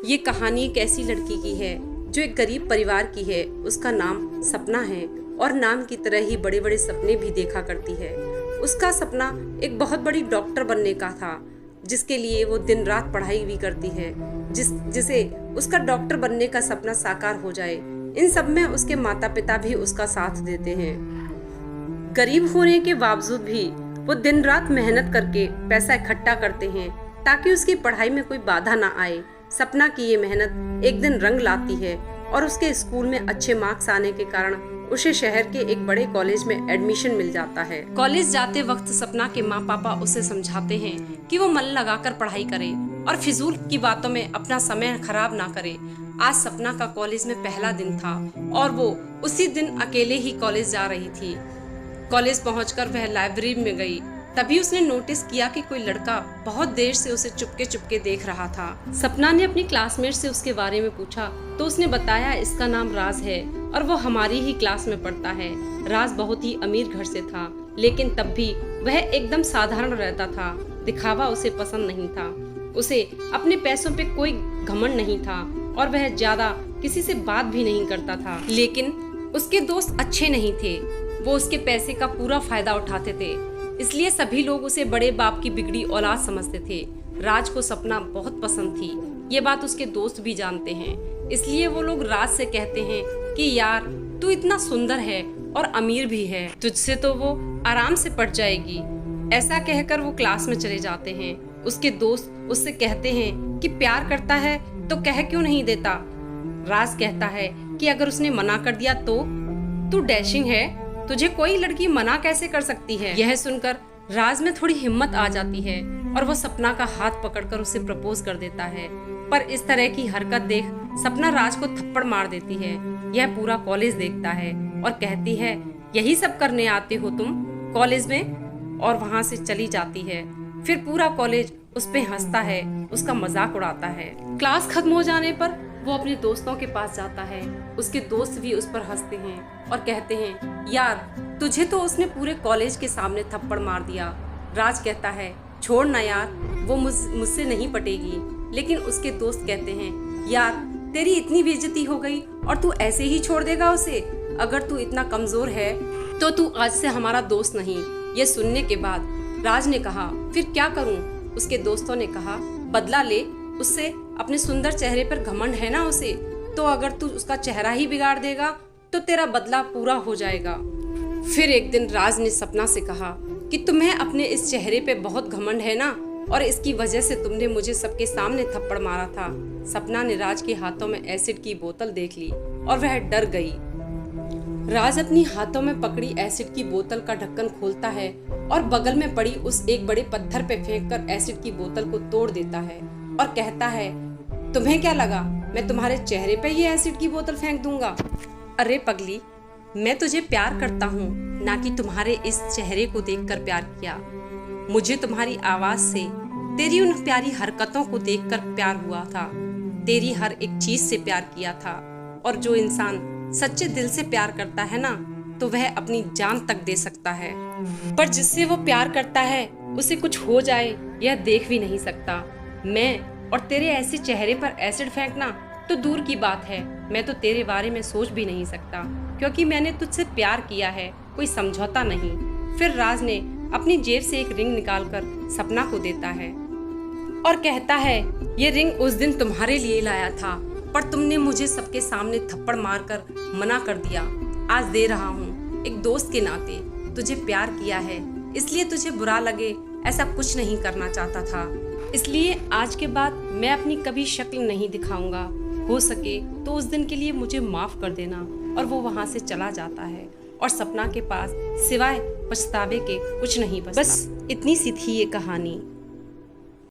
ये कहानी एक ऐसी लड़की की है जो एक गरीब परिवार की है। उसका नाम सपना है और नाम की तरह ही बड़े बड़े सपने भी देखा करती है। उसका सपना एक बहुत बड़ी डॉक्टर बनने का था, जिसके लिए वो दिन रात पढ़ाई भी करती है, जिसे उसका डॉक्टर बनने का सपना साकार हो जाए। इन सब में उसके माता पिता भी उसका साथ देते हैं। गरीब होने के बावजूद भी वो दिन रात मेहनत करके पैसा इकट्ठा करते हैं ताकि उसकी पढ़ाई में कोई बाधा ना आए। सपना की ये मेहनत एक दिन रंग लाती है और उसके स्कूल में अच्छे मार्क्स आने के कारण उसे शहर के एक बड़े कॉलेज में एडमिशन मिल जाता है। कॉलेज जाते वक्त सपना के माँ पापा उसे समझाते हैं कि वो मन लगाकर पढ़ाई करे और फिजूल की बातों में अपना समय खराब ना करे। आज सपना का कॉलेज में पहला दिन था और वो उसी दिन अकेले ही कॉलेज जा रही थी। कॉलेज पहुंचकर वह लाइब्रेरी में गई। तभी उसने नोटिस किया कि कोई लड़का बहुत देर से उसे चुपके चुपके देख रहा था। सपना ने अपनी क्लासमेट से उसके बारे में पूछा तो उसने बताया इसका नाम राज है और वो हमारी ही क्लास में पढ़ता है। राज बहुत ही अमीर घर से था, लेकिन तब भी वह एकदम साधारण रहता था। दिखावा उसे पसंद नहीं था। उसे अपने पैसों पे कोई घमंड नहीं था और वह ज्यादा किसी से बात भी नहीं करता था। लेकिन उसके दोस्त अच्छे नहीं थे, वो उसके पैसे का पूरा फायदा उठाते थे, इसलिए सभी लोग उसे बड़े बाप की बिगड़ी औलाद समझते थे। राज को सपना बहुत पसंद थी, ये बात उसके दोस्त भी जानते हैं। इसलिए वो लोग राज से कहते हैं कि यार तू इतना सुंदर है और अमीर भी है, तुझसे तो वो आराम से पढ़ जाएगी। ऐसा कहकर वो क्लास में चले जाते हैं। उसके दोस्त उससे कहते हैं कि प्यार करता है तो कह क्यों नहीं देता। राज कहता है कि अगर उसने मना कर दिया तो तू डैशिंग है, तुझे कोई लड़की मना कैसे कर सकती है। यह सुनकर राज में थोड़ी हिम्मत आ जाती है और वो सपना का हाथ पकड़कर उसे प्रपोज कर देता है। पर इस तरह की हरकत देख सपना राज को थप्पड़ मार देती है। यह पूरा कॉलेज देखता है और कहती है यही सब करने आते हो तुम कॉलेज में, और वहाँ से चली जाती है। फिर पूरा कॉलेज उस पे हंसता है, उसका मजाक उड़ाता है। क्लास खत्म हो जाने पर वो अपने दोस्तों के पास जाता है। उसके दोस्त भी उस पर हंसते हैं और कहते हैं यार तुझे तो उसने पूरे कॉलेज के सामने थप्पड़ मार दिया। राज कहता है छोड़ ना यार, वो मुझसे नहीं पटेगी। लेकिन उसके दोस्त कहते हैं यार तेरी इतनी बेइज्जती हो गई और तू ऐसे ही छोड़ देगा उसे। अगर तू इतना कमजोर है तो तू आज से हमारा दोस्त नहीं। ये सुनने के बाद राज ने कहा फिर क्या करूं। उसके दोस्तों ने कहा बदला ले उससे, अपने सुंदर चेहरे पर घमंड है ना उसे, तो अगर तू उसका चेहरा ही बिगाड़ देगा तो तेरा बदला पूरा हो जाएगा। फिर एक दिन राज ने सपना से कहा कि तुम्हें अपने इस चेहरे पे बहुत घमंड है ना, और इसकी वजह से तुमने मुझे सबके सामने थप्पड़ मारा था। सपना ने राज के हाथों में एसिड की बोतल देख ली और वह डर गई। राज अपनी हाथों में पकड़ी एसिड की बोतल का ढक्कन खोलता है और बगल में पड़ी उस एक बड़े पत्थर पे फेंककर एसिड की बोतल को तोड़ देता है और कहता है तुम्हें क्या लगा मैं तुम्हारे चेहरे पे ये एसिड की बोतल फेंक दूंगा। अरे पगली, मैं तुझे प्यार करता हूँ, ना कि तुम्हारे इस चेहरे को देखकर प्यार किया। मुझे तुम्हारी आवाज से, तेरी उन प्यारी हरकतों को देखकर प्यार हुआ था। तेरी हर एक चीज से प्यार किया था। और जो इंसान सच्चे दिल से प्यार करता है ना, तो वह अपनी जान तक दे सकता है। पर जिससे वो प्यार करता है उसे कुछ हो जाए यह देख भी नहीं सकता। मैं और तेरे ऐसे चेहरे पर एसिड फेंकना तो दूर की बात है, मैं तो तेरे बारे में सोच भी नहीं सकता, क्योंकि मैंने तुझसे प्यार किया है, कोई समझौता नहीं। फिर राज ने अपनी जेब से एक रिंग निकालकर सपना को देता है और कहता है ये रिंग उस दिन तुम्हारे लिए लाया था, पर तुमने मुझे सबके सामने थप्पड़ मारकर मना कर दिया। आज दे रहा हूँ, एक दोस्त के नाते तुझे प्यार किया है, इसलिए तुझे बुरा लगे ऐसा कुछ नहीं करना चाहता था। इसलिए आज के बाद मैं अपनी कभी शक्ल नहीं दिखाऊंगा। हो सके तो उस दिन के लिए मुझे माफ कर देना। और वो वहाँ से चला जाता है और सपना के पास सिवाय पछतावे के कुछ नहीं बचता। बस इतनी सी थी ये कहानी।